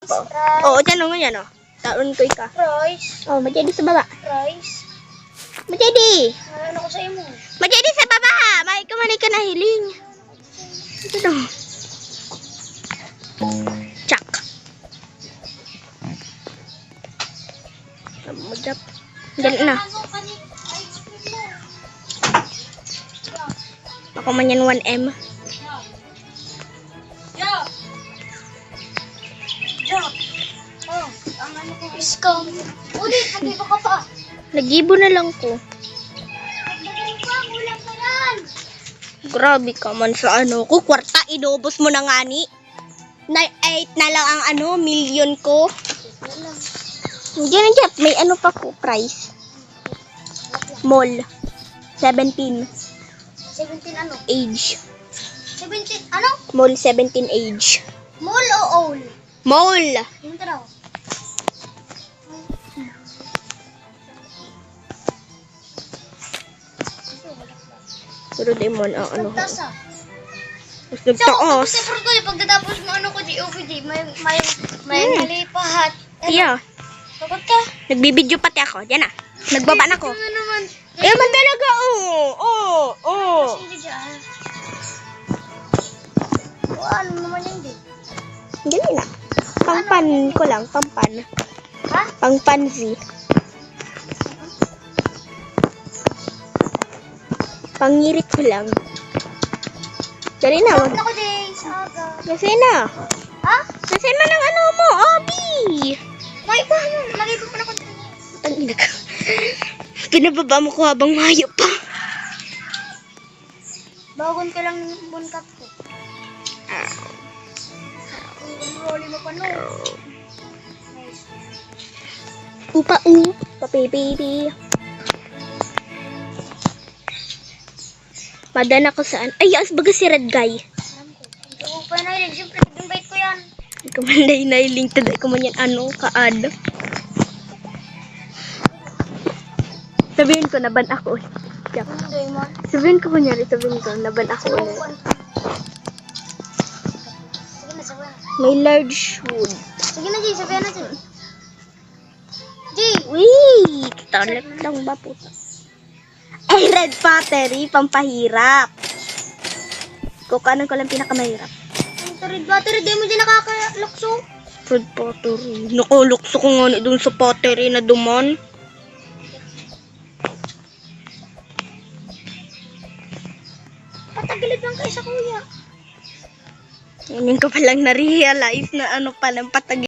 po. Oo, dyan o, yan o. Taon ko ka. Rice. Oh, majedi sa baba. Rice. Majedi! Ano ko sa imo? Majedi sa baba! May kumanay ka na hiling. Ito daw. Chak. Magdap. Dali na. Ako man yan 1M. Yo! Yo! Oh, ang ano ko scam. Ulit, mag-iba ka pa. Nagibo na lang ko. Magaling pa, kulang pa yan. Grabe ka man sa ano ko. Kwarta, inubos mo na nga ni. 8 na lang ang ano, million ko. Diyan na dyan. May ano pa ko, price. Mall. 17. 17 ano? Age. 17 ano? Mall 17 age. Mall o owl? Mall. Yung taraw. Pero di mo na ano. Tasa. Mas So, nagtaas. sa ko pagdatapos mo ano ko GOVD, may malipahat. Yeah. Pagod ka? Nagbibideo pati ako. Yan na. Nagbaba na ako. Ano naman? Eh man talaga. Oh. Hindi dyan. Ano naman yan din? Dali na. Pangpan ko lang. Pangpan. Ha? Pangpanzi. Pangirit ko lang. Dali na. Pagod ako din sa aga. Nasay na. Ha? Nasay na ng ano mo. Obi. May pa ano? Lagi ko pa na ko. Tangina ka. Pinababa mo ko habang mayo pa. Bagon ka lang ng bunkat ko. Rolly mo pa no. Nice. Upa. Baby. Madan ako saan. Ay, as baga si Red Guy. Alam ko. Hindi ko pa nailig. Siyempre, invite ko yan. Kumanday na iling taday ko man yan ano, kaad. Sabihin ko, naban ako ulit. Hindi man. Sabihin ko kunyari, sabihin ko, naban ako ulit. Sige na, sabihan. May large wood. Sige na, Jay. Sabihan natin. Jay! Wait! Talag lang ba puta? Ay, red pottery, pampahirap. Kukanan ko lang pinakamahirap. Ang battery, di mo dyan nakakalakso. Red pottery. Nakulukso ko nga doon sa pottery na duman. Patagilid lang kayo sa kuya. Ngayon ko palang na-realize na ano palang patag